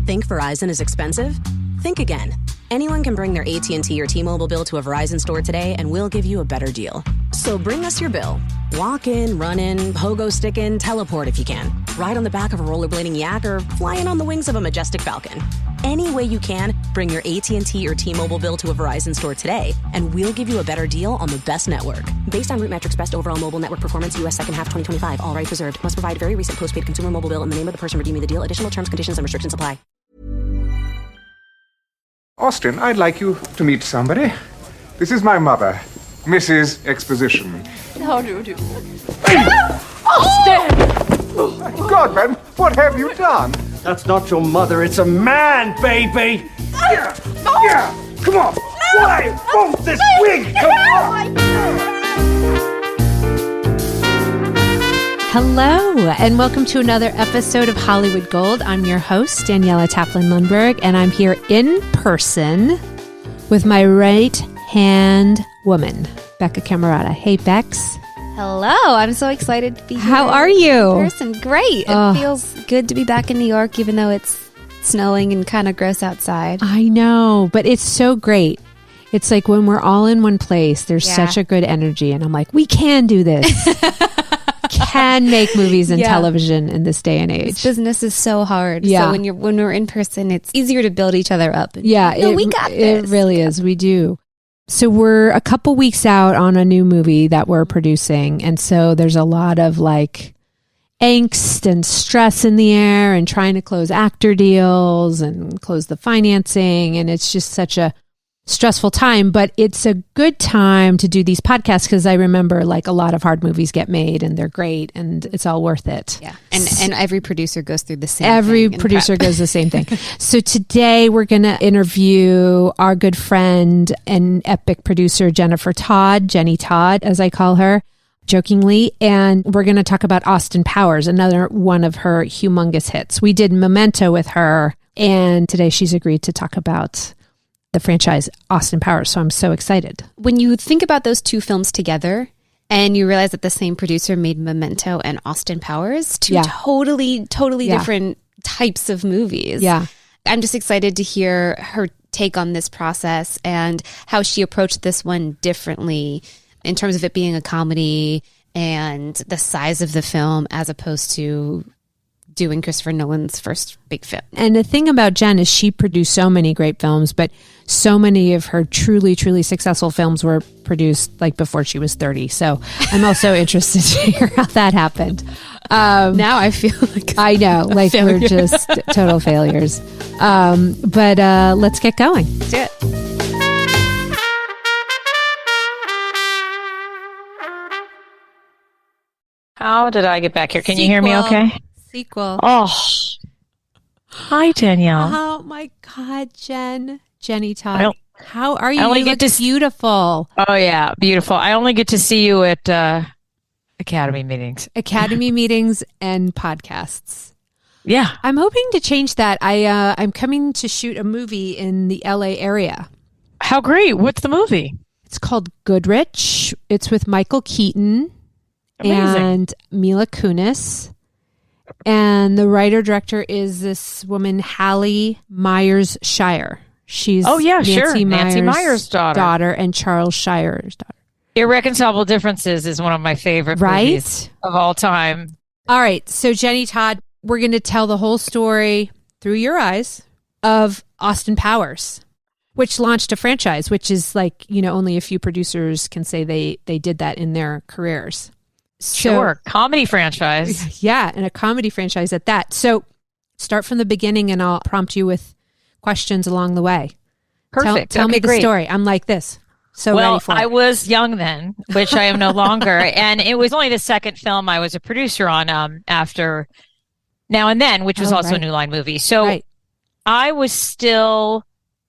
Think Verizon is expensive? Think again. Anyone can bring their AT&T or T-Mobile bill to a Verizon store today and we'll give you a better deal. So bring us your bill. Walk in, run in, pogo stick in, teleport if you can. Ride on the back of a rollerblading yak or fly in on the wings of a majestic falcon. Any way you can, bring your AT&T or T-Mobile bill to a Verizon store today and we'll give you a better deal on the best network. Based on Root Metrics Best Overall Mobile Network Performance, U.S. second half 2025. All rights reserved. Must provide very recent postpaid consumer mobile bill in the name of the person redeeming the deal. Additional terms, conditions, and restrictions apply. Austin, I'd like you to meet somebody. This is my mother, Mrs. Exposition. How do you do? Austin! Oh, God, man, what have you done? That's not your mother, it's a man, baby! Yeah! Yeah! Come on! Why won't this wig come on? Hello, and welcome to another episode of Hollywood Gold. I'm your host, Daniela Taplin-Lundberg, and I'm here in person with my right-hand woman, Becca Camerata. Hey, Bex. Hello, I'm so excited to be here. How are you? In person. Great. It feels good to be back in New York, even though it's snowing and kind of gross outside. I know, but it's so great. It's like when we're all in one place, there's such a good energy, and I'm like, we can do this. Can make movies and television in this day and age. This business is so hard. Yeah. So when we're in person, it's easier to build each other up. Yeah, we got this. It really is. We do. So we're a couple weeks out on a new movie that we're producing, and so there's a lot of like angst and stress in the air, and trying to close actor deals and close the financing, and it's just such a stressful time, but it's a good time to do these podcasts because I remember like a lot of hard movies get made and they're great and it's all worth it. Yeah. And every producer goes through the same Every thing. producer goes the same thing. So today we're going to interview our good friend and epic producer, Jennifer Todd, Jenny Todd, as I call her jokingly. And we're going to talk about Austin Powers, another one of her humongous hits. We did Memento with her, and today she's agreed to talk about the franchise Austin Powers. So I'm so excited. When you think about those two films together and you realize that the same producer made Memento and Austin Powers, two totally different types of movies. Yeah. I'm just excited to hear her take on this process and how she approached this one differently in terms of it being a comedy and the size of the film as opposed to doing Christopher Nolan's first big film. And the thing about Jen is she produced so many great films, but so many of her truly, truly successful films were produced like before she was 30. So I'm also interested to hear how that happened. Now I feel like I know, like we're just total failures. But let's get going. Let's do it. How did I get back here? Can you hear me okay? Sequel. Oh, hi, Danielle. Oh my God, Jenny Todd. How are you? You look beautiful. Oh, yeah, beautiful. I only get to see you at Academy meetings. Academy meetings and podcasts. Yeah. I'm hoping to change that. I'm coming to shoot a movie in the LA area. How great. What's the movie? It's called Goodrich. It's with Michael Keaton. Amazing. And Mila Kunis. And the writer-director is this woman, Hallie Myers-Shire. She's Nancy Myers' daughter and Charles Shire's daughter. Irreconcilable Differences is one of my favorite movies of all time. All right. So, Jenny Todd, we're going to tell the whole story through your eyes of Austin Powers, which launched a franchise, which is like, only a few producers can say they did that in their careers. Sure. Comedy franchise. Yeah. And a comedy franchise at that. So start from the beginning and I'll prompt you with questions along the way. Perfect. Tell me the story. I'm like this. So ready for it. I was young then, which I am no longer. And it was only the second film I was a producer on after Now and Then, which was also a New Line movie. So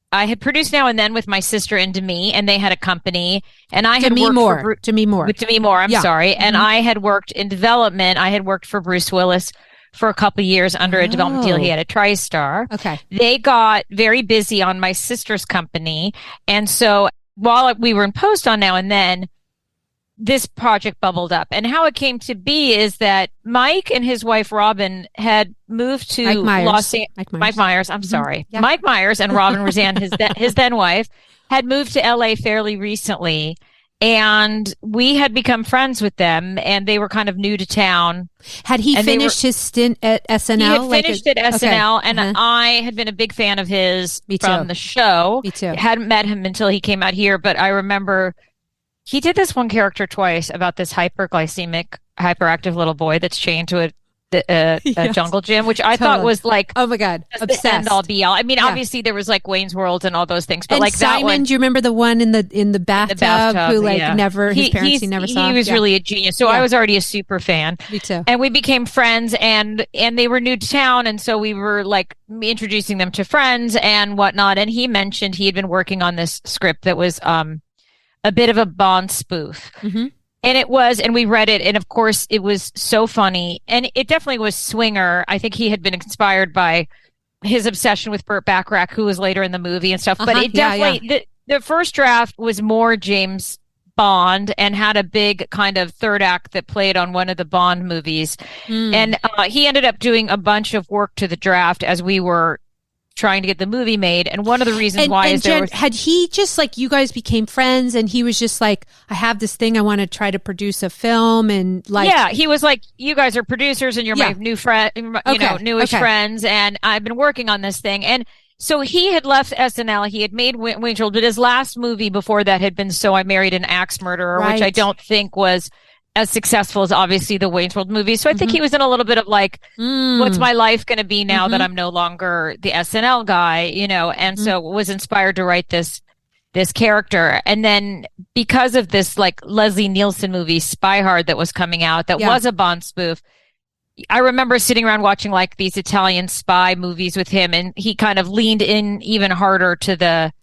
I had produced Now and Then with my sister and Demi, and they had a company, and I had worked for Demi Moore. I'm sorry. And I had worked in development. I had worked for Bruce Willis for a couple of years under a development deal. He had a TriStar. Okay. They got very busy on my sister's company. And so while we were in post on Now and Then, this project bubbled up. And how it came to be is that Mike and his wife Robin had moved to Mike Myers. I'm sorry. Yeah. Mike Myers and Robin Roseanne, his then wife, had moved to LA fairly recently. And we had become friends with them, and they were kind of new to town. Had he finished his stint at SNL? He had finished at SNL, and I had been a big fan of his from the show. Me too. Hadn't met him until he came out here, but I remember he did this one character twice about this hyperglycemic, hyperactive little boy that's chained to a jungle gym, which I thought was like, oh my God, obsessed. The end all be all. I mean, obviously there was like Wayne's World and all those things, but and like Simon, that one, do you remember the one in the bathtub who like never his parents he never saw? He was really a genius. So I was already a super fan. Me too. And we became friends, and they were new to town, and so we were like introducing them to friends and whatnot. And he mentioned he had been working on this script that was a bit of a Bond spoof. Mm-hmm. And it was, and we read it, and of course it was so funny. And it definitely was swinger. I think he had been inspired by his obsession with Burt Bacharach, who was later in the movie and stuff. But it definitely, the first draft was more James Bond and had a big kind of third act that played on one of the Bond movies. And he ended up doing a bunch of work to the draft as we were trying to get the movie made. And one of the reasons why is Jen, had he just like, you guys became friends and he was just like, I have this thing, I want to try to produce a film, and like, yeah, he was like, you guys are producers and you're my new friend, newish friends, and I've been working on this thing. And so he had left SNL, he had made Wayne's World, but his last movie before that had been So I Married an Axe Murderer, which I don't think was as successful as obviously the Wayne's World movie. So I think he was in a little bit of like, what's my life going to be now that I'm no longer the SNL guy, and so was inspired to write this character. And then because of this like Leslie Nielsen movie, Spy Hard, that was coming out, that was a Bond spoof. I remember sitting around watching like these Italian spy movies with him, and he kind of leaned in even harder to the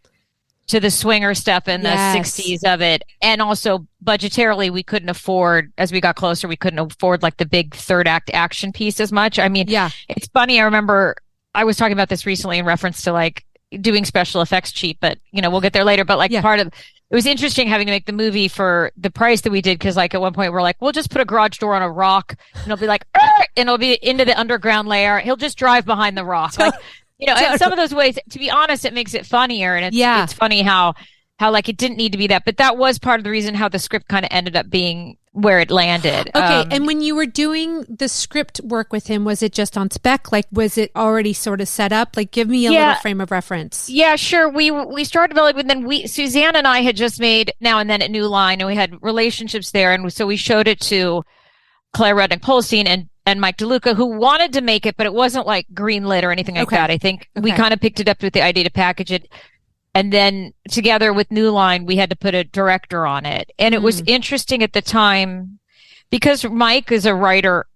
swinger stuff in the 60s of it. And also budgetarily, we couldn't afford, as we got closer, we couldn't afford like the big third act action piece as much. I mean, it's funny. I remember I was talking about this recently in reference to like doing special effects cheap, but we'll get there later. But like part of it was interesting having to make the movie for the price that we did. Cause like at one point we're like, we'll just put a garage door on a rock and it'll be like, and it'll be into the underground layer. He'll just drive behind the rock. Like, and some of those ways, to be honest, it makes it funnier. And it's funny how like it didn't need to be that, but that was part of the reason how the script kind of ended up being where it landed. Okay. And when you were doing the script work with him, was it just on spec? Like, was it already sort of set up? Like, give me a little frame of reference. Yeah, sure. We started developing, but then Suzanne and I had just made Now and Then at New Line, and we had relationships there. And so we showed it to Claire Rednick-Polstein and Mike DeLuca, who wanted to make it, but it wasn't like greenlit or anything like that. I think we kind of picked it up with the idea to package it. And then together with New Line, we had to put a director on it. And it was interesting at the time because Mike is a writer,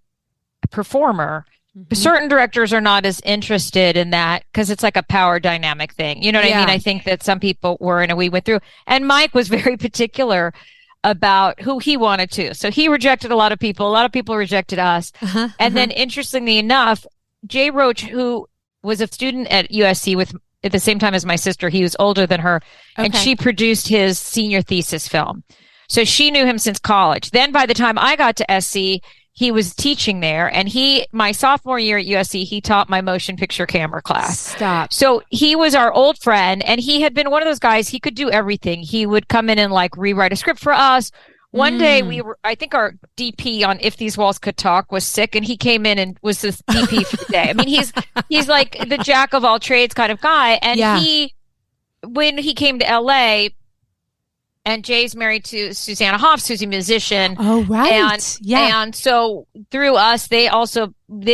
performer. Certain directors are not as interested in that because it's like a power dynamic thing. You know what I mean? I think that some people were, and we went through. And Mike was very particular about who he wanted to. So he rejected a lot of people. A lot of people rejected us. And then interestingly enough, Jay Roach, who was a student at USC at the same time as my sister, he was older than her, and she produced his senior thesis film. So she knew him since college. Then by the time I got to SC, he was teaching there, and my sophomore year at USC, he taught my motion picture camera class. Stop. So he was our old friend, and he had been one of those guys, he could do everything. He would come in and like rewrite a script for us. One day I think our DP on If These Walls Could Talk was sick, and he came in and was this DP for the day. I mean, he's like the jack of all trades kind of guy. And when he came to LA, and Jay's married to Susanna Hoffs, who's a musician. Oh, right. And so through us, they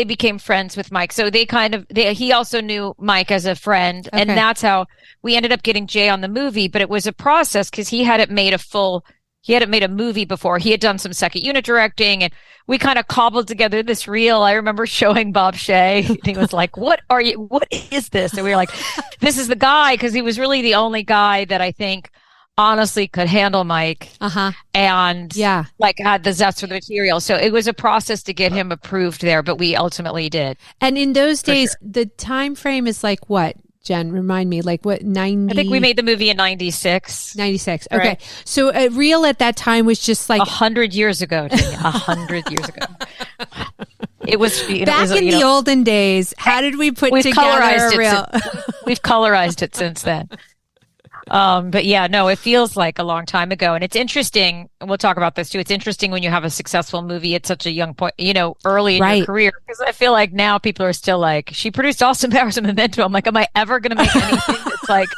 became friends with Mike. So he also knew Mike as a friend. And that's how we ended up getting Jay on the movie. But it was a process because he hadn't made a movie before. He had done some second unit directing, and we kind of cobbled together this reel. I remember showing Bob Shea, and he was like, what is this? And we were like, this is the guy, because he was really the only guy that I think honestly could handle Mike and like had the zest for the material. So it was a process to get him approved there, but we ultimately did. And in those days, the time frame is like what? Jen? Remind me, like what, 90? I think we made the movie in 96. 96. Okay. Right. So a reel at that time was just like 100 years ago, Tanya. 100 years ago. It was back in the olden days. How did we put together a reel? We've colorized it since then. But yeah, no, it feels like a long time ago. And it's interesting. And we'll talk about this too. It's interesting when you have a successful movie at such a young point, early in your career. Because I feel like now people are still like, she produced Austin Powers and Memento. I'm like, am I ever going to make anything that's like,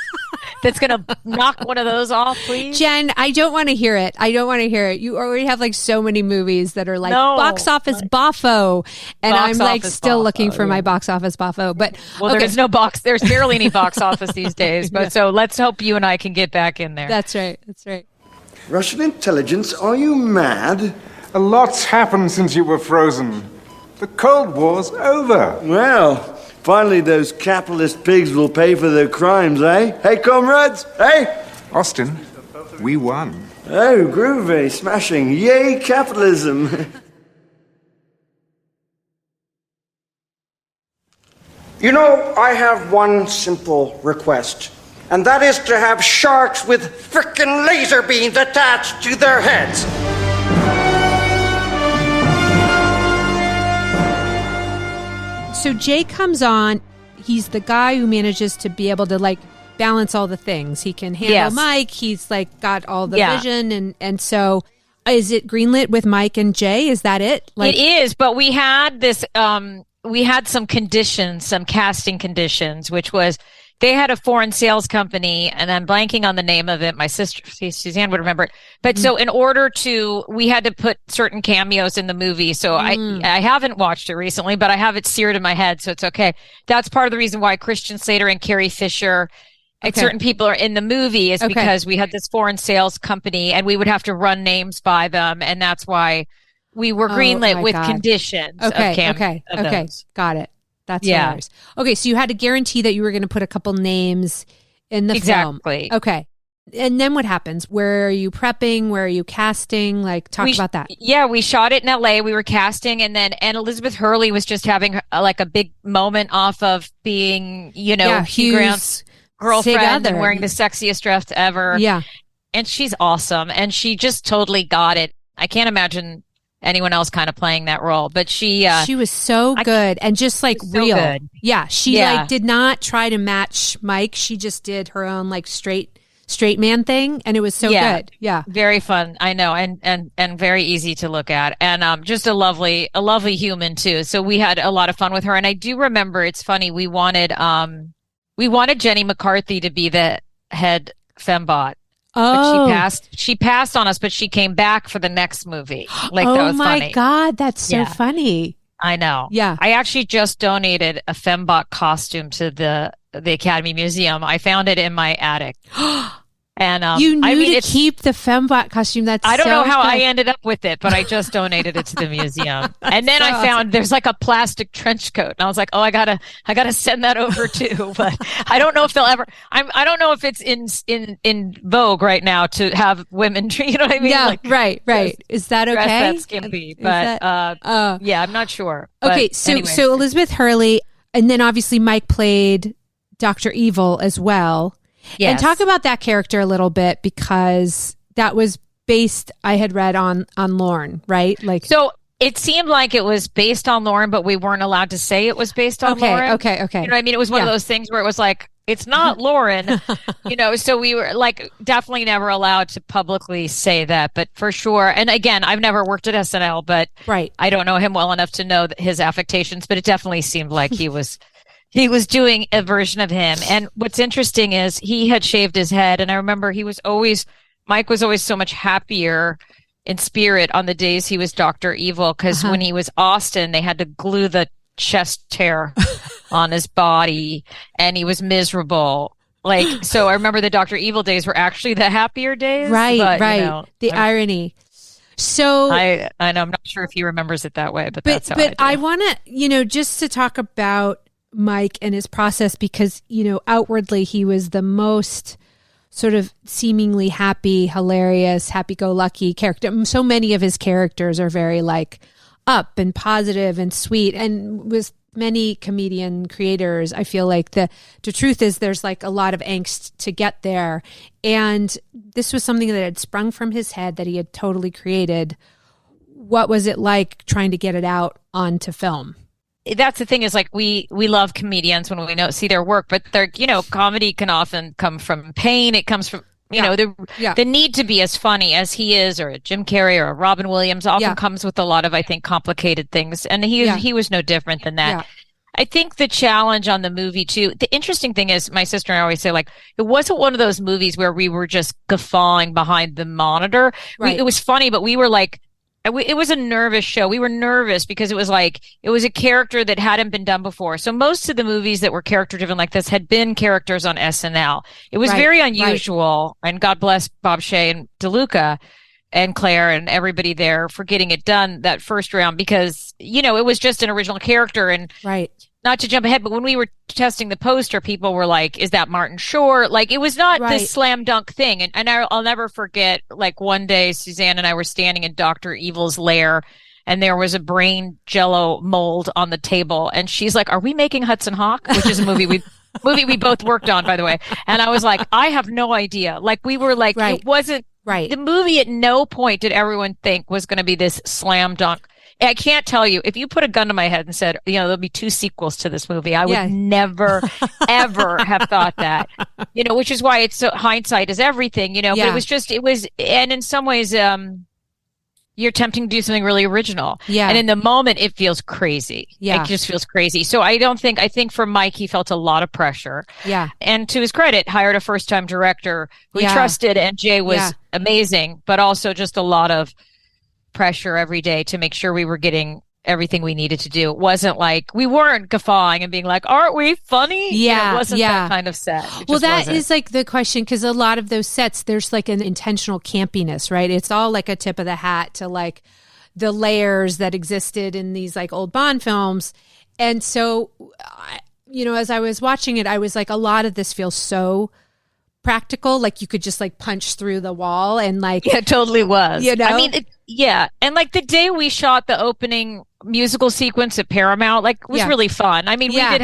that's going to knock one of those off, please? Jen, I don't want to hear it. You already have like so many movies that are like box office boffo. And I'm like still looking for my box office boffo. But there's no box. There's barely any box office these days. But so let's hope you and I can get back in there. That's right. Russian intelligence, are you mad? A lot's happened since you were frozen. The Cold War's over. Well, finally those capitalist pigs will pay for their crimes, eh? Hey, comrades, hey? Austin, we won. Oh, groovy, smashing. Yay, capitalism. You know, I have one simple request, and that is to have sharks with frickin' laser beams attached to their heads. So Jay comes on. He's the guy who manages to be able to like balance all the things. He can handle Mike. He's like got all the vision. And so is it greenlit with Mike and Jay? Is that it? It is, but we had this, we had some conditions, some casting conditions, which was they had a foreign sales company, and I'm blanking on the name of it. My sister, Suzanne, would remember it. But so in order we had to put certain cameos in the movie. So I haven't watched it recently, but I have it seared in my head, so it's okay. That's part of the reason why Christian Slater and Carrie Fisher and certain people are in the movie is because we had this foreign sales company, and we would have to run names by them, and that's why we were greenlit with conditions. Okay. Got it. That's hilarious. Okay, so you had to guarantee that you were going to put a couple names in the film. Exactly. Okay. And then what happens? Where are you prepping? Where are you casting? Like, talk about that. Yeah, we shot it in LA. We were casting, and Elizabeth Hurley was just having like a big moment off of being, Hugh Grant's girlfriend and wearing the sexiest dress ever. Yeah. And she's awesome. And she just totally got it. I can't imagine anyone else kind of playing that role, but she was so good and just like real. So yeah. She like did not try to match Mike. She just did her own like straight man thing. And it was so good. Yeah. Very fun. I know. And very easy to look at. And, just a lovely human too. So we had a lot of fun with her. And I do remember, it's funny. We wanted Jenny McCarthy to be the head fembot. Oh, but she passed on us, but she came back for the next movie. Like, that was my funny. God, that's so funny. I know. Yeah. I actually just donated a fembot costume to the Academy Museum. I found it in my attic. And you knew to keep the fembot costume. I don't know how I ended up with it, but I just donated it to the museum. And then I found there's like a plastic trench coat, and I was like, oh, I gotta send that over too. But I don't know if they'll ever. I don't know if it's in vogue right now to have women. You know what I mean? Yeah, like, right. Is that okay? That skimpy, but yeah, I'm not sure. Okay, but so anyway. so Elizabeth Hurley, and then obviously Mike played Dr. Evil as well. Yes. And talk about that character a little bit, because that was based, I had read on Lorne, right? Like, so it seemed like it was based on Lorne, but we weren't allowed to say it was based on Lorne. Okay. You know what I mean? It was one of those things where it was like, it's not Lauren, so we were like definitely never allowed to publicly say that, but for sure. And again, I've never worked at SNL, but I don't know him well enough to know his affectations, but it definitely seemed like he was doing a version of him. And what's interesting is he had shaved his head. And I remember Mike was always so much happier in spirit on the days he was Dr. Evil. Cause when he was Austin, they had to glue the chest hair on his body, and he was miserable. Like, so I remember the Dr. Evil days were actually the happier days. Right. The irony. So I know, I'm not sure if he remembers it that way, but that's how I do. But I want to, just to talk about Mike and his process, because, outwardly he was the most sort of seemingly happy, hilarious, happy-go-lucky character. So many of his characters are very like up and positive and sweet, and was many comedian creators, I feel like the truth is there's like a lot of angst to get there. And this was something that had sprung from his head that he had totally created. What was it like trying to get it out onto film? That's the thing is like we love comedians when we see their work, but their comedy can often come from pain. It comes from the need to be as funny as he is, or a Jim Carrey or a Robin Williams often comes with a lot of, I think, complicated things. And he was no different than that. Yeah. I think the challenge on the movie too, the interesting thing is my sister and I always say, like, it wasn't one of those movies where we were just guffawing behind the monitor. Right. It was funny, but we were like, it was a nervous show. We were nervous because it was a character that hadn't been done before. So most of the movies that were character driven like this had been characters on SNL. It was very unusual. Right. And God bless Bob Shea and DeLuca and Claire and everybody there for getting it done that first round, because, it was just an original character. And not to jump ahead, but when we were testing the poster, people were like, is that Martin Short? Like, it was not this slam dunk thing. And I'll never forget, like, one day Suzanne and I were standing in Dr. Evil's lair, and there was a brain jello mold on the table. And she's like, are we making Hudson Hawk? Which is a movie we both worked on, by the way. And I was like, I have no idea. Like, we were like, it wasn't the movie. At no point did everyone think was going to be this slam dunk. I can't tell you, if you put a gun to my head and said, there'll be 2 sequels to this movie, I would never, ever have thought that, which is why it's so, hindsight is everything, but it was, and in some ways, you're attempting to do something really original. Yeah. And in the moment, it feels crazy. Yeah. It just feels crazy. So I think for Mike, he felt a lot of pressure. Yeah. And to his credit, hired a first-time director who he trusted, and Jay was amazing, but also just a lot of pressure every day to make sure we were getting everything we needed to do. It wasn't like we weren't guffawing and being like, aren't we funny? Yeah. It wasn't that kind of set. Well, that is like the question, because a lot of those sets, there's like an intentional campiness, right? It's all like a tip of the hat to like the layers that existed in these like old Bond films. And so, as I was watching it, I was like, a lot of this feels so practical, like you could just like punch through the wall, and like it totally was. I mean, and like the day we shot the opening musical sequence at Paramount, like, was really fun. I mean, we had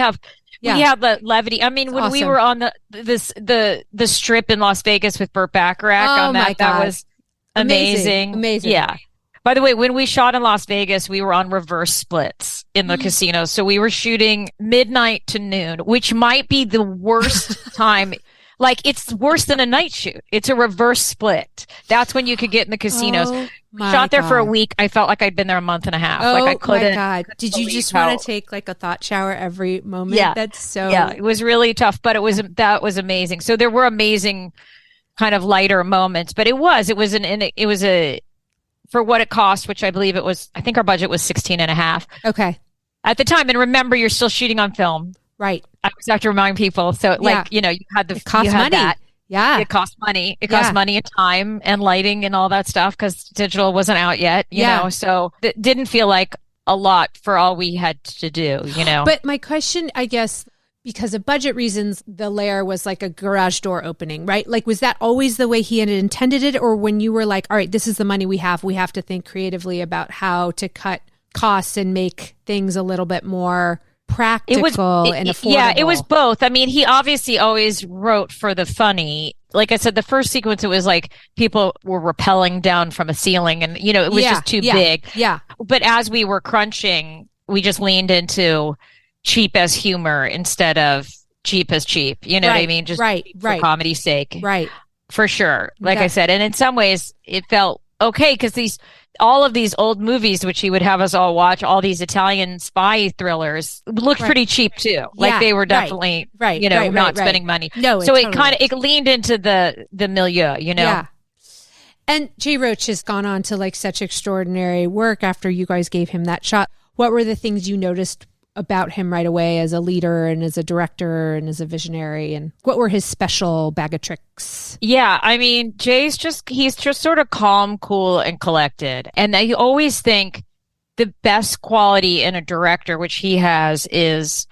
the levity. I mean, when we were on the strip in Las Vegas with Burt Bacharach that was amazing. Yeah. By the way, when we shot in Las Vegas, we were on reverse splits in the casino. So we were shooting midnight to noon, which might be the worst time. Like, it's worse than a night shoot. It's a reverse split. That's when you could get in the casinos. Shot there for a week. I felt like I'd been there a month and a half. Like, I couldn't. My God. Did you just want to take like a thought shower every moment? Yeah. That's so. Yeah, it was really tough, but that was amazing. So there were amazing kind of lighter moments, but it was for what it cost, which I believe I think our budget was 16 and a half. Okay. At the time. And remember, you're still shooting on film. Right. I always have to remind people. So, you had it cost money. That. Yeah. It cost money. It cost money and time and lighting and all that stuff, because digital wasn't out yet, you know. So it didn't feel like a lot for all we had to do, But my question, I guess, because of budget reasons, the layer was like a garage door opening, right? Like, was that always the way he had intended it? Or when you were like, all right, this is the money we have to think creatively about how to cut costs and make things a little bit more practical and affordable? Yeah, it was both. I mean, he obviously always wrote for the funny. Like I said, the first sequence, it was like people were rappelling down from a ceiling, and it was just too big. Yeah. But as we were crunching, we just leaned into cheap as humor instead of cheap as cheap. You know what I mean? Just for comedy's sake. Right. For sure. Like I said, and in some ways it felt okay, because all of these old movies, which he would have us all watch, all these Italian spy thrillers, looked pretty cheap too. Like, they were definitely, not spending money. No, so it leaned into the milieu, Yeah. And Jay Roach has gone on to like such extraordinary work after you guys gave him that shot. What were the things you noticed about him right away as a leader and as a director and as a visionary, and what were his special bag of tricks? Yeah, I mean, he's just sort of calm, cool, and collected. And I always think the best quality in a director, which he has, is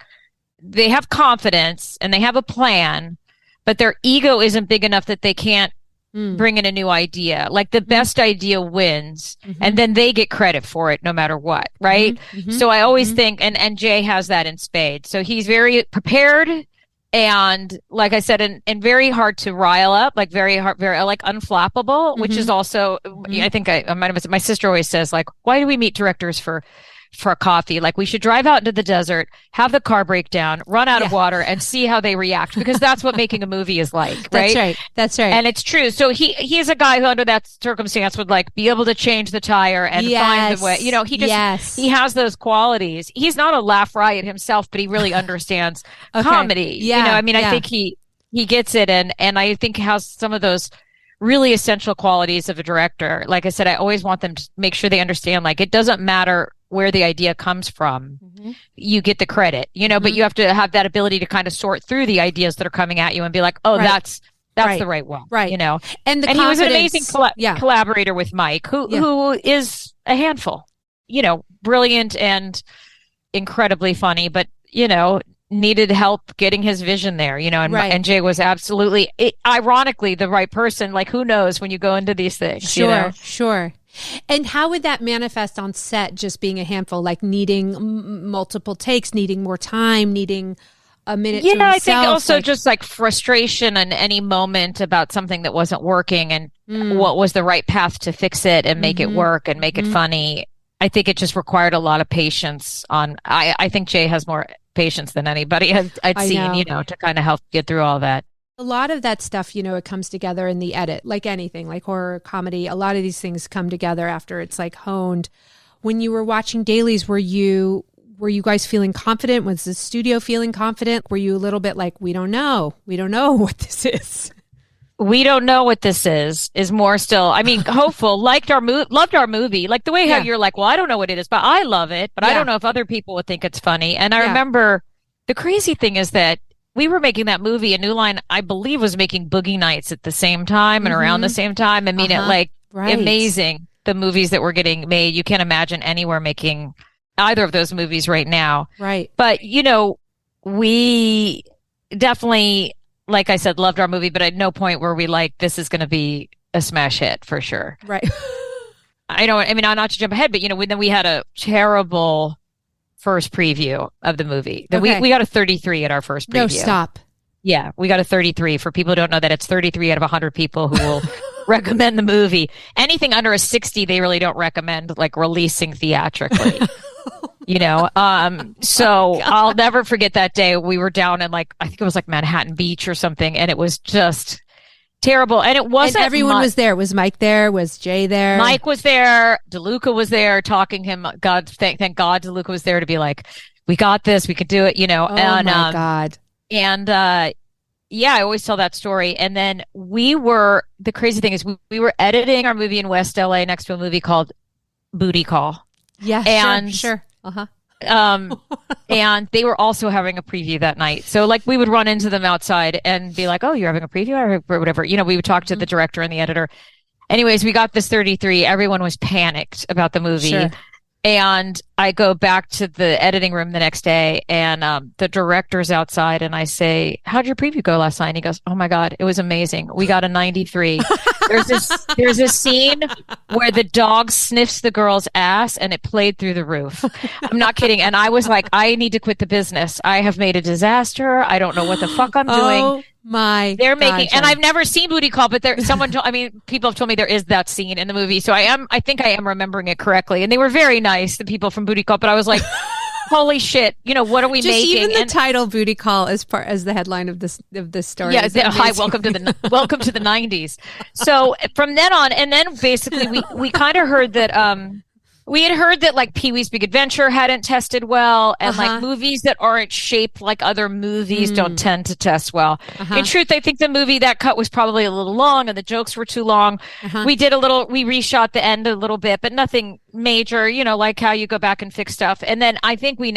they have confidence and they have a plan, but their ego isn't big enough that they can't bring in a new idea. Like the best idea wins, and then they get credit for it no matter what, right? So I always think, and Jay has that in spades. So he's very prepared, and like I said, and very hard to rile up, like very hard, very like unflappable, which is also, I think I might have, my sister always says, like, why do we meet directors for coffee? Like, we should drive out into the desert, have the car break down, run out of water, and see how they react, because that's what making a movie is like, right? That's right. And it's true. So he is a guy who under that circumstance would like be able to change the tire and find the way, you know, he just, he has those qualities. He's not a laugh riot himself, but he really understands comedy. You know, I mean, I think he gets it. And I think has some of those really essential qualities of a director. Like I said, I always want them to make sure they understand, like, it doesn't matter where the idea comes from, you get the credit, you know, but you have to have that ability to kind of sort through the ideas that are coming at you and be like, oh, that's the right one, you know. And he was an amazing collaborator with Mike, who is a handful, you know, brilliant and incredibly funny, but, you know, needed help getting his vision there, you know, and Jay was absolutely, ironically, the right person. Like, who knows when you go into these things, you know? Sure. And how would that manifest on set, just being a handful, like needing multiple takes, needing more time, needing a minute to himself? I think also just like frustration in any moment about something that wasn't working, and what was the right path to fix it and make it work and make it funny. I think it just required a lot of patience I think Jay has more patience than anybody I'd seen, you know, to kind of help get through all that. A lot of that stuff, you know, it comes together in the edit, like anything, like horror, comedy. A lot of these things come together after it's like honed. When you were watching dailies, were you guys feeling confident? Was the studio feeling confident? Were you a little bit like, we don't know what this is? We don't know what this is more still. I mean, hopeful, loved our movie. Like the way how you're like, well, I don't know what it is, but I love it. But I don't know if other people would think it's funny. And I remember the crazy thing is that we were making that movie, and New Line, I believe, was making Boogie Nights at the same time and around the same time. I mean, it like amazing, the movies that were getting made. You can't imagine anywhere making either of those movies right now. Right. But, you know, we definitely, like I said, loved our movie, but at no point were we like, this is going to be a smash hit for sure. Right. Not to jump ahead, but, you know, then we had a terrible first preview of the movie. We got a 33 at our first preview. No, stop. Yeah, we got a 33. For people who don't know that, it's 33 out of 100 people who will recommend the movie. Anything under a 60, they really don't recommend, like, releasing theatrically. You know, so I'll never forget that day. We were down in, like, I think it was like Manhattan Beach or something, and it was just terrible. And it wasn't. And everyone was there. Was Mike there? Was Jay there? Mike was there. DeLuca was there talking him. God, thank God DeLuca was there to be like, we got this. We could do it, you know. Oh, my God. And, I always tell that story. And then the crazy thing is we were editing our movie in West LA next to a movie called Booty Call. Yeah, and sure. Uh-huh. And they were also having a preview that night. So like we would run into them outside and be like, oh, you're having a preview or whatever. You know, we would talk to the director and the editor. Anyways, we got this 33. Everyone was panicked about the movie. Sure. And I go back to the editing room the next day, and the director's outside, and I say, how'd your preview go last night? And he goes, oh my God, it was amazing. We got a 93. There's a scene where the dog sniffs the girl's ass, and it played through the roof. I'm not kidding. And I was like, I need to quit the business. I have made a disaster. I don't know what the fuck I'm doing. Oh my They're making, and I've never seen Booty Call, but people have told me there is that scene in the movie. So I think I am remembering it correctly. And they were very nice, the people from Booty Call, but I was like, holy shit, you know, what are we making? Even the title Booty Call as the headline of this story. Yeah, hi, welcome to the 90s. So from then on, and then basically we kind of heard that we had heard that like Pee-wee's Big Adventure hadn't tested well, and like movies that aren't shaped like other movies don't tend to test well. In truth, I think the movie that cut was probably a little long and the jokes were too long. We reshot the end a little bit, but nothing major, you know, like how you go back and fix stuff. And then I think we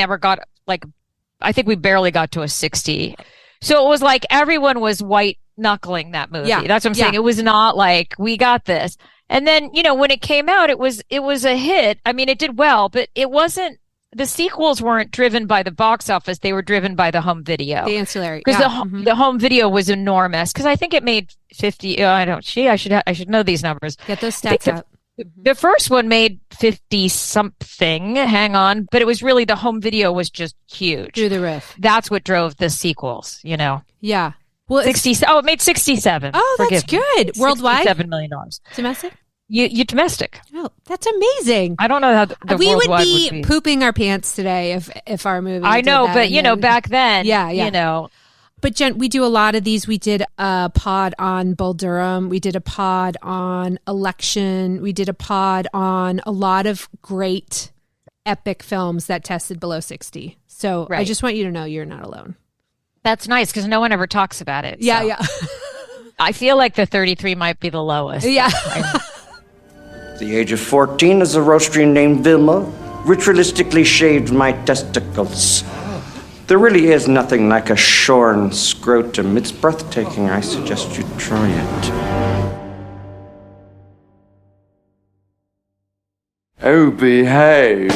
barely got to a 60. So it was like everyone was white knuckling that movie. Yeah. That's what I'm saying. It was not like we got this. And then, you know, when it came out, it was a hit. I mean, it did well, but it wasn't, the sequels weren't driven by the box office. They were driven by the home video. The ancillary. Because the home video was enormous. Because I think it made 50. I don't. I should know these numbers. Get those stats out. The first one made 50 something. Hang on, but it was really the home video was just huge through the roof. That's what drove the sequels. Yeah. Well, 60. Oh, it made 67. Oh, that's good. Worldwide, $7 million. Domestic. You domestic. Oh, that's amazing. I don't know how the we would worldwide be pooping our pants today if our movie. I know, but back then, yeah. But Jen, we do a lot of these. We did a pod on Bull Durham. We did a pod on election. We did a pod on a lot of great epic films that tested below 60. So I just want you to know you're not alone. That's nice because no one ever talks about it. Yeah, so. yeah. I feel like the 33 might be the lowest. Yeah. At the age of 14, as a roastery named Vilma ritualistically shaved my testicles. There really is nothing like a shorn scrotum. It's breathtaking. I suggest you try it. Oh, behave.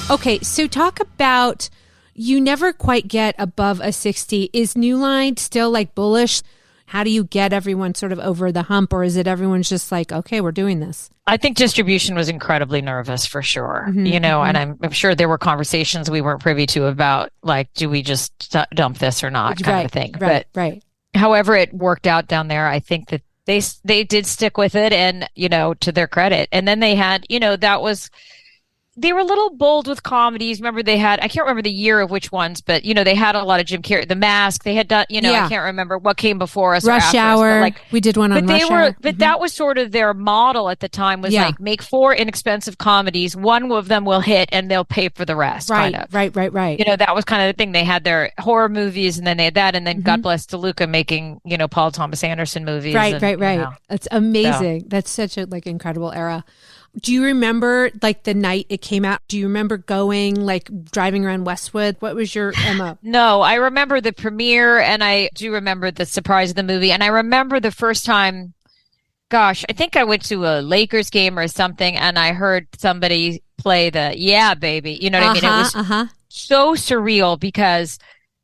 Okay, so talk about, you never quite get above a 60. Is New Line still like bullish? How do you get everyone sort of over the hump, or is it everyone's just like, okay, we're doing this? I think distribution was incredibly nervous for sure, and I'm sure there were conversations we weren't privy to about like, do we just dump this or not kind of thing. Right. However it worked out down there, I think that they did stick with it and, to their credit. And then they had, they were a little bold with comedies. Remember they had, I can't remember the year of which ones, but they had a lot of Jim Carrey, The Mask. They had done, I can't remember what came before us. Rush Hour. We did one on Rush Hour. But that was sort of their model at the time was like, make 4 inexpensive comedies. One of them will hit and they'll pay for the rest. Right. Kind of. Right. That was kind of the thing. They had their horror movies and then they had that. And then God bless DeLuca making, Paul Thomas Anderson movies. Right. That's amazing. So. That's such a like incredible era. Do you remember like the night it came out? Do you remember going like driving around Westwood? What was your MO? No, I remember the premiere and I do remember the surprise of the movie. And I remember the first time, I think I went to a Lakers game or something and I heard somebody play the "Yeah, baby." You know what I mean? It was so surreal because,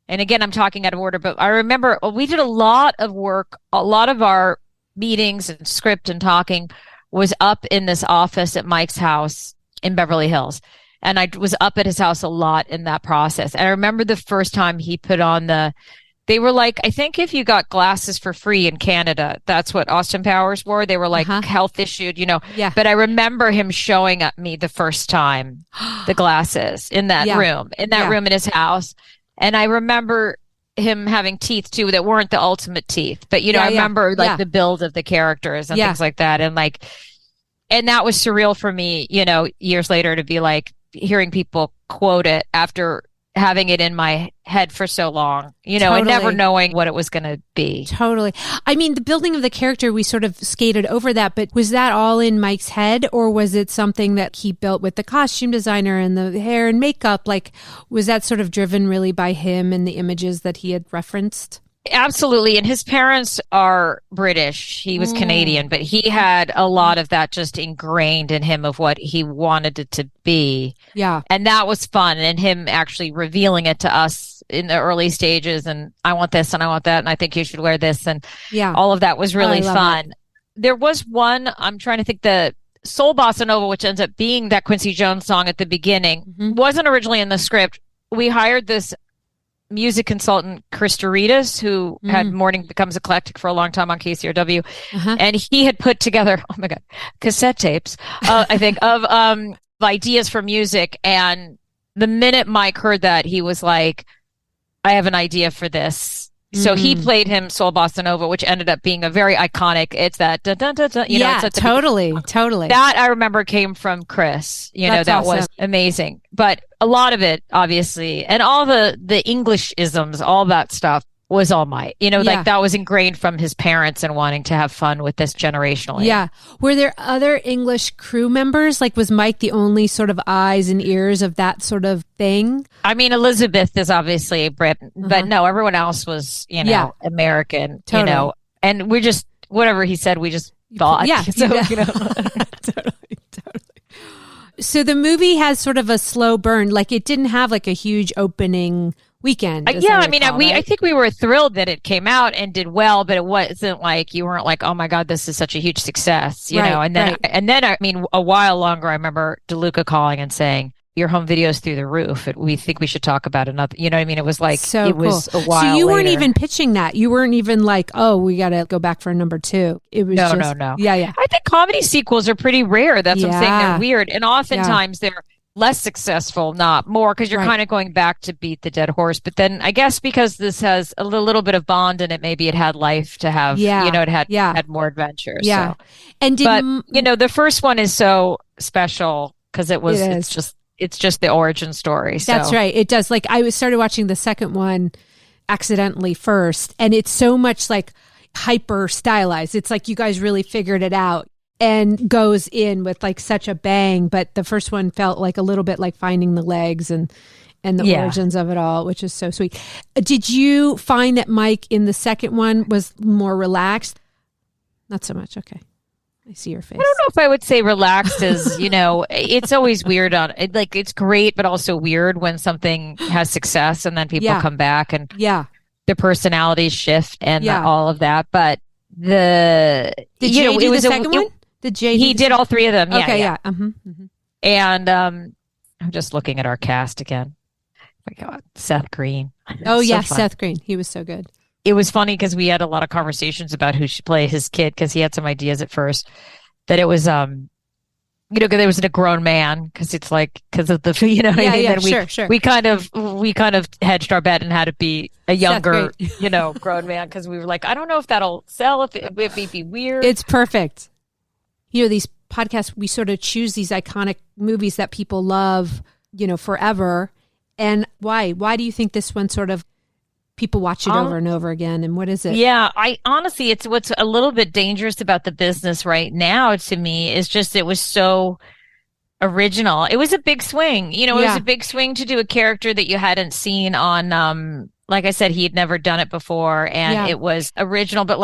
and again, I'm talking out of order, but I remember we did a lot of work, a lot of our meetings and script and talking was up in this office at Mike's house in Beverly Hills. And I was up at his house a lot in that process. And I remember the first time he put on they were like, I think if you got glasses for free in Canada, that's what Austin Powers wore. They were like health issued, Yeah. But I remember him showing up me the first time, the glasses in that room in his house. And I remember him having teeth too that weren't the ultimate teeth, but I remember the build of the characters and things like that, and that was surreal for me, years later to be like hearing people quote it after having it in my head for so long, and never knowing what it was going to be. Totally. I mean, the building of the character, we sort of skated over that, but was that all in Mike's head, or was it something that he built with the costume designer and the hair and makeup? Like, was that sort of driven really by him and the images that he had referenced? Absolutely. And his parents are British. He was Canadian, but he had a lot of that just ingrained in him of what he wanted it to be. Yeah. And that was fun. And him actually revealing it to us in the early stages. And I want this and I want that. And I think you should wear this. And all of that was really fun. There was one, I'm trying to think, the Soul Bossa Nova, which ends up being that Quincy Jones song at the beginning, wasn't originally in the script. We hired this music consultant, Chris Doritas, who had Morning Becomes Eclectic for a long time on KCRW. And he had put together, cassette tapes, I think, of ideas for music. And the minute Mike heard that, he was like, I have an idea for this. So he played him Soul Bossa Nova, which ended up being a very iconic. It's that dun, dun, dun, dun, totally. That I remember came from Chris. That awesome. Was amazing. But a lot of it, obviously, and all the English isms, all that stuff was all Mike. Like that was ingrained from his parents and wanting to have fun with this generationally. Yeah. Were there other English crew members? Like, was Mike the only sort of eyes and ears of that sort of thing? I mean, Elizabeth is obviously a Brit, but no, everyone else was, American, totally. And we just, whatever he said, we just thought. Yeah. So, Totally. So the movie has sort of a slow burn. Like, it didn't have like a huge opening weekend. I think we were thrilled that it came out and did well, but it wasn't like, you weren't like, oh my God, this is such a huge success, you know? And then, a while longer, I remember DeLuca calling and saying, your home video's through the roof. We think we should talk about another, you know what I mean? It was like, so it was cool. A while So you weren't later. even pitching that. You weren't even like, oh, we got to go back for a number 2. It was No. Yeah. I think comedy sequels are pretty rare. That's what I'm saying. They're weird. And oftentimes they're less successful, not more, because you're kind of going back to beat the dead horse. But then I guess because this has a little bit of Bond in it, maybe it had life to have, it had more adventure. Yeah. So. And the first one is so special because it's just the origin story. So. That's right. It does. Like I started watching the second one accidentally first, and it's so much like hyper stylized. It's like you guys really figured it out and goes in with like such a bang. But the first one felt like a little bit like Finding the Legs and the origins of it all, which is so sweet. Did you find that Mike in the second one was more relaxed? Not so much. Okay. I see your face. I don't know if I would say relaxed is, it's always weird it's great, but also weird when something has success and then people come back and their personalities shift and all of that. But did Jay do the second one? Did Jay? He did all 3 of them. Okay. Yeah. And I'm just looking at our cast again. Oh my God, Seth Green. Oh yeah, Seth Green. He was so good. It was funny because we had a lot of conversations about who should play his kid because he had some ideas at first that it was, because there was a grown man because it's like, because of the, Sure. We kind of hedged our bet and had it be a younger, grown man because we were like, I don't know if that'll sell, if it'd be weird. It's perfect. These podcasts, we sort of choose these iconic movies that people love, forever. And why? Why do you think this one sort of people watch it over and over again? And what is it? Yeah, I honestly, it's what's a little bit dangerous about the business right now to me is just it was so original. It was a big swing. It was a big swing to do a character that you hadn't seen on, like I said, he had never done it before. And it was original, but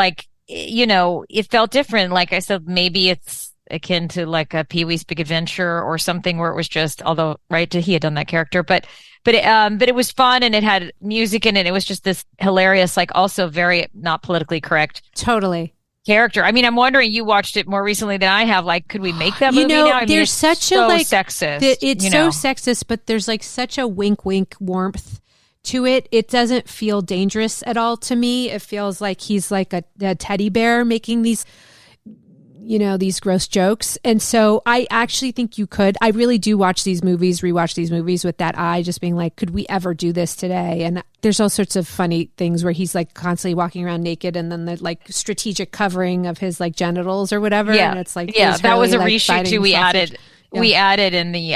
it felt different. Like I said, maybe it's akin to like a Pee-wee's Big Adventure or something where it was just, although, he had done that character, but it was fun and it had music in it. It was just this hilarious, like also very not politically correct. Totally. Character. I mean, I'm wondering, you watched it more recently than I have. Like, could we make that movie now? I mean, there's such so a sexist. It's so sexist, but there's like such a wink warmth to it. It doesn't feel dangerous at all to me. It feels like he's like a teddy bear making these these gross jokes. And so I actually think you could. I really do rewatch these movies with that eye, just being like, could we ever do this today? And there's all sorts of funny things where he's like constantly walking around naked and then the like strategic covering of his like genitals or whatever. Yeah. And it's like, that was a reshoot too. We added in the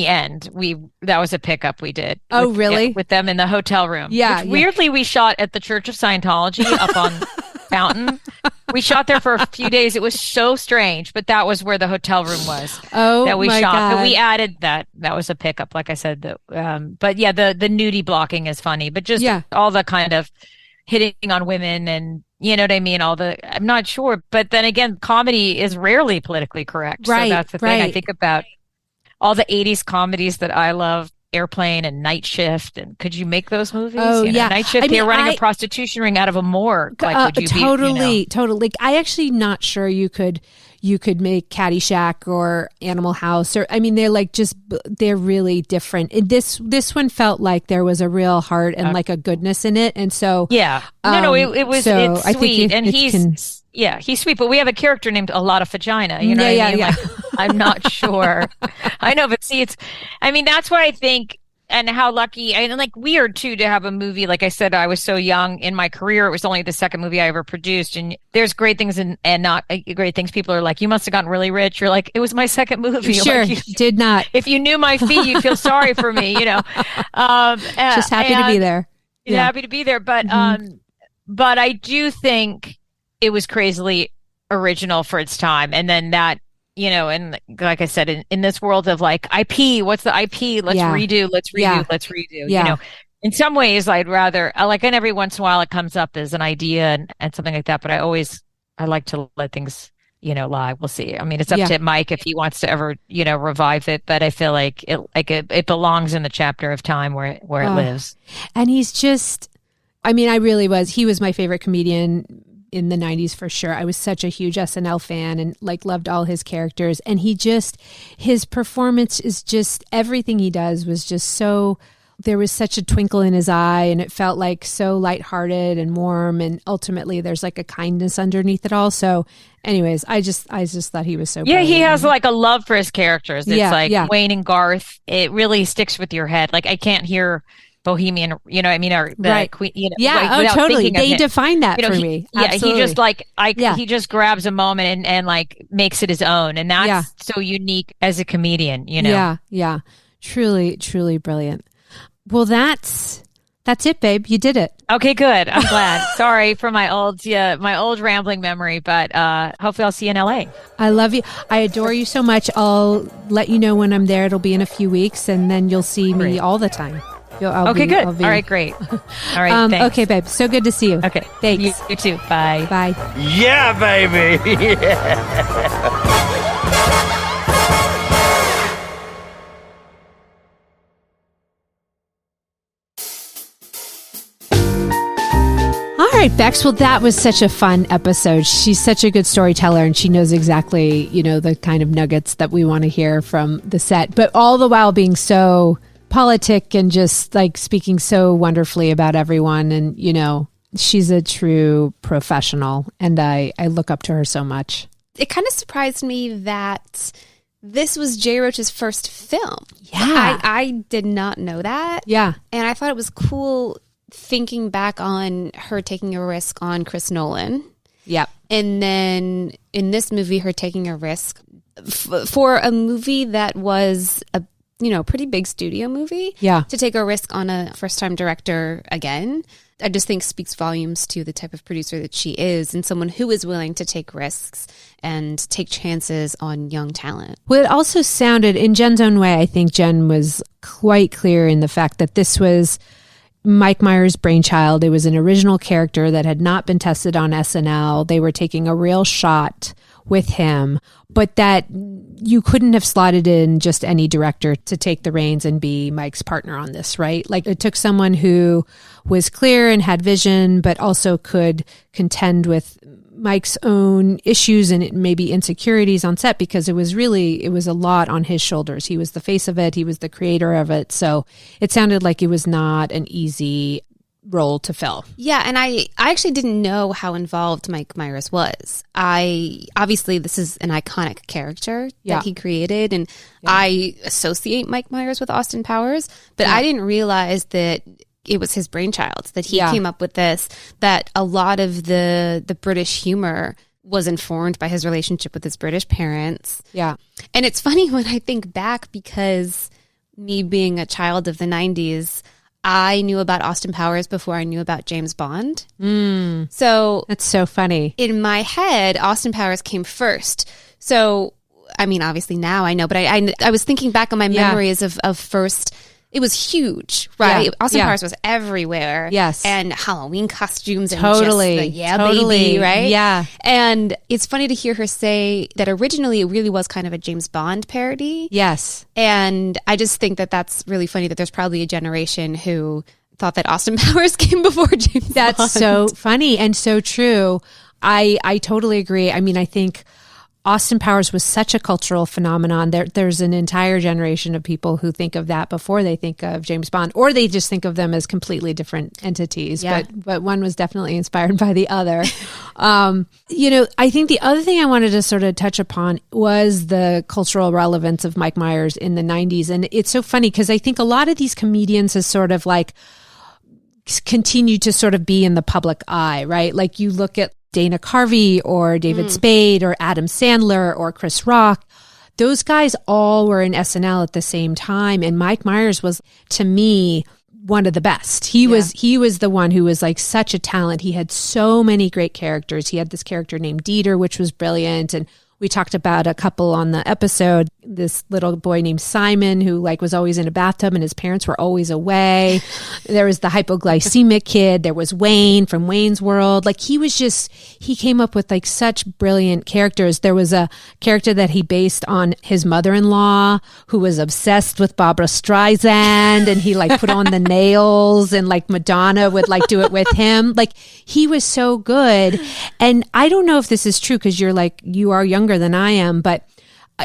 end, that was a pickup we did. Oh, really? With them in the hotel room. Yeah. Which weirdly we shot at the Church of Scientology up on Fountain. We shot there for a few days. It was so strange, but that was where the hotel room was. Oh, that we my shot. God. But we added that. That was a pickup, like I said. But yeah, the nudie blocking is funny, but just all the kind of hitting on women and you know what I mean. I'm not sure, but then again, comedy is rarely politically correct. Right. So that's the thing I think about. All the 80s comedies that I love. Airplane and Night Shift, and could you make those movies? Oh, Night Shift. They're running a prostitution ring out of a morgue. Like, would you totally. Like, I actually not sure you could make Caddyshack or Animal House, or I mean, they're really different. This one felt like there was a real heart and like a goodness in it, and so it was. So it's sweet, and he's sweet. But we have a character named A Lot of Vagina. You know what I mean? Like, I'm not sure. I know, but see, that's what I think. And how lucky and like weird too to have a movie. Like I said, I was so young in my career. It was only the second movie I ever produced. And there's great things and not great things. People are like, you must have gotten really rich. You're like, it was my second movie. Sure, like, did not. If you knew my fee, you'd feel sorry for me. Just happy to be there. Happy to be there. But but I do think it was crazily original for its time. And then that. And like I said, in this world of like IP, what's the IP? Let's redo. In some ways, I'd rather, and every once in a while it comes up as an idea and something like that. But I like to let things live. We'll see. I mean, it's up to Mike if he wants to ever, revive it, but I feel like it belongs in the chapter of time where it lives. And he's just, he was my favorite comedian in the 90s for sure. I was such a huge SNL fan and loved all his characters. And his performance is just, everything he does was just so, there was such a twinkle in his eye and it felt so lighthearted and warm. And ultimately there's a kindness underneath it all. So anyways, I just thought he was so brilliant. He has a love for his characters. It's Wayne and Garth. It really sticks with your head. I can't hear Bohemian, or the Queen, totally. They define that for me. Absolutely. He just grabs a moment and makes it his own, and that's so unique as a comedian. Yeah, truly, truly brilliant. Well, that's it, babe. You did it. Okay, good. I'm glad. Sorry for my old rambling memory, but hopefully I'll see you in LA. I love you. I adore you so much. I'll let you know when I'm there. It'll be in a few weeks, and then you'll see me all the time. Good. All right, great. All right, thanks. Okay, babe. So good to see you. Okay. Thanks. You too. Bye. Bye. Yeah, baby. Yeah. All right, Bex. Well, that was such a fun episode. She's such a good storyteller, and she knows exactly, the kind of nuggets that we want to hear from the set, but all the while being so politic and just speaking so wonderfully about everyone. And, she's a true professional, and I look up to her so much. It kind of surprised me that this was Jay Roach's first film. Yeah. I did not know that. Yeah. And I thought it was cool thinking back on her taking a risk on Chris Nolan. Yep. And then in this movie, her taking a risk for a movie that was a pretty big studio movie. Yeah. To take a risk on a first-time director again, I just think speaks volumes to the type of producer that she is, and someone who is willing to take risks and take chances on young talent. Well, it also sounded, in Jen's own way, I think Jen was quite clear in the fact that this was Mike Myers' brainchild. It was an original character that had not been tested on SNL. They were taking a real shot with him, but that you couldn't have slotted in just any director to take the reins and be Mike's partner on this, right? It took someone who was clear and had vision, but also could contend with Mike's own issues and maybe insecurities on set, because it was a lot on his shoulders. He was the face of it. He was the creator of it. So it sounded like it was not an easy role to fill. Yeah, and I actually didn't know how involved Mike Myers was. Obviously this is an iconic character that he created, and I associate Mike Myers with Austin Powers, but I didn't realize that it was his brainchild, that he came up with this, that a lot of the British humor was informed by his relationship with his British parents. Yeah. And it's funny when I think back, because me being a child of the 90s, I knew about Austin Powers before I knew about James Bond. So that's so funny. In my head, Austin Powers came first. So, obviously now I know, but I was thinking back on my memories of first. It was huge, right? Yeah. Austin Powers was everywhere. Yes. And Halloween costumes and totally. Baby, right? Yeah. And it's funny to hear her say that originally it really was kind of a James Bond parody. Yes. And I just think that that's really funny that there's probably a generation who thought that Austin Powers came before James Bond. That's so funny and so true. I totally agree. I think Austin Powers was such a cultural phenomenon. There's an entire generation of people who think of that before they think of James Bond, or they just think of them as completely different entities. Yeah. But one was definitely inspired by the other. I think the other thing I wanted to sort of touch upon was the cultural relevance of Mike Myers in the 90s. And it's so funny because I think a lot of these comedians has sort of continued to sort of be in the public eye, right? You look at Dana Carvey or David Spade or Adam Sandler or Chris Rock. Those guys all were in SNL at the same time. And Mike Myers was, to me, one of the best. He was the one who was such a talent. He had so many great characters. He had this character named Dieter, which was brilliant. And We talked about a couple on the episode, this little boy named Simon who like was always in a bathtub and his parents were always away. There was the hypoglycemic kid. There was Wayne from Wayne's World. Like he came up with like such brilliant characters. There was a character that he based on his mother-in-law who was obsessed with Barbra Streisand, and he like put on the nails, and like Madonna would like do it with him. Like he was so good. And I don't know if this is true because you are younger than I am, but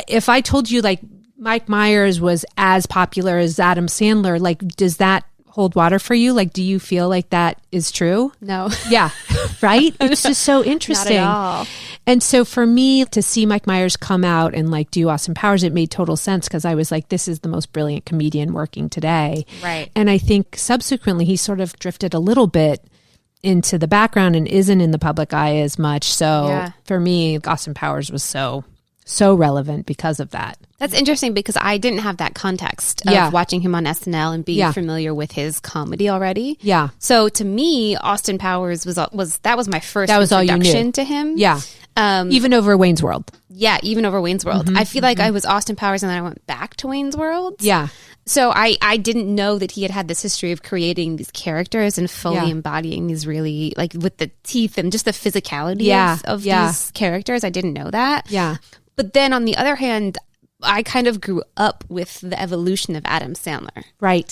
if I told you like Mike Myers was as popular as Adam Sandler, like does that hold water for you? Like do you feel like that is true? No. Yeah. Right? It's just so interesting. Not at all. And so for me to see Mike Myers come out and like do Austin Powers, it made total sense because I was like, this is the most brilliant comedian working today. Right. And I think subsequently he sort of drifted a little bit into the background and isn't in the public eye as much. So for me, Austin Powers was so relevant because of that. That's interesting because I didn't have that context of watching him on SNL and being familiar with his comedy already. Yeah. So to me, Austin Powers was my first that was introduction to him. Yeah. Even over Wayne's World. Yeah, even over Wayne's World. I feel like I was Austin Powers and then I went back to Wayne's World. Yeah. So I didn't know that he had this history of creating these characters and fully embodying these really, like with the teeth and just the physicality of these characters. I didn't know that. Yeah. But then on the other hand, I kind of grew up with the evolution of Adam Sandler. Right.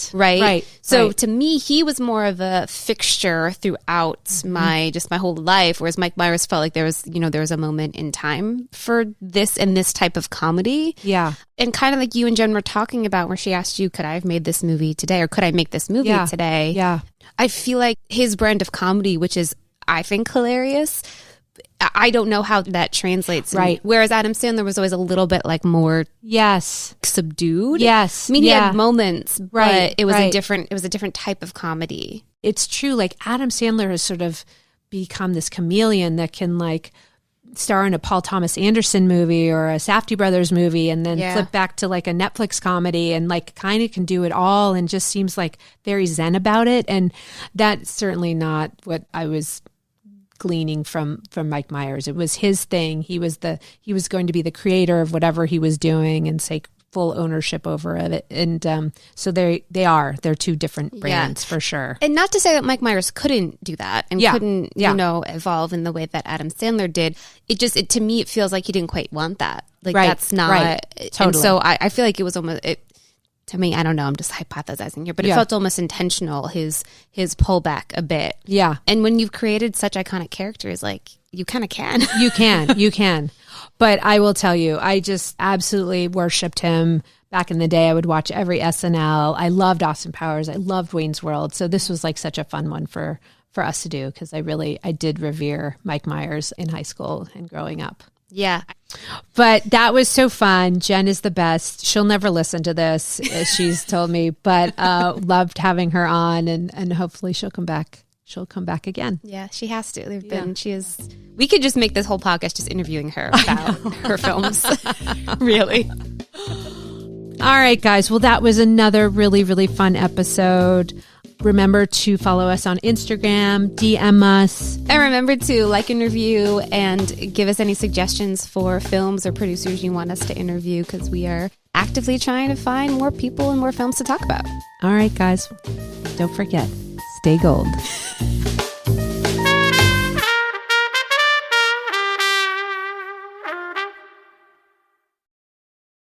So to me, he was more of a fixture throughout my whole life, whereas Mike Myers felt like there was a moment in time for this and this type of comedy. Yeah. And kind of like you and Jen were talking about where she asked you, could I have made this movie today or could I make this movie today? Yeah. I feel like his brand of comedy, which is, I think, hilarious, I don't know how that translates. Right. Whereas Adam Sandler was always a little bit like more subdued. Yes. I mean, he had moments, but it was right. a different type of comedy. It's true. Like Adam Sandler has sort of become this chameleon that can like star in a Paul Thomas Anderson movie or a Safdie Brothers movie and then flip back to like a Netflix comedy and like kind of can do it all and just seems like very zen about it. And that's certainly not what I was gleaning from Mike Myers. It was his thing. He was going to be the creator of whatever he was doing and take full ownership over it. And so they're two different brands for sure. And not to say that Mike Myers couldn't do that and couldn't, evolve in the way that Adam Sandler did. It to me, it feels like he didn't quite want that. Like that's not, Totally. And so I feel like it was almost, to me, I don't know, I'm just hypothesizing here, but it felt almost intentional, his pullback a bit. Yeah. And when you've created such iconic characters, like you kind of can. You can. But I will tell you, I just absolutely worshipped him. Back in the day, I would watch every SNL. I loved Austin Powers. I loved Wayne's World. So this was like such a fun one for us to do because I did revere Mike Myers in high school and growing up. Yeah. But that was so fun. Jen is the best. She'll never listen to this, as she's told me, but loved having her on and hopefully she'll come back. She'll come back again. Yeah, she has to. We could just make this whole podcast just interviewing her about her films. Really. All right, guys. Well, that was another really, really fun episode. Remember to follow us on Instagram, DM us. And remember to like and review and give us any suggestions for films or producers you want us to interview because we are actively trying to find more people and more films to talk about. All right, guys. Don't forget, stay gold.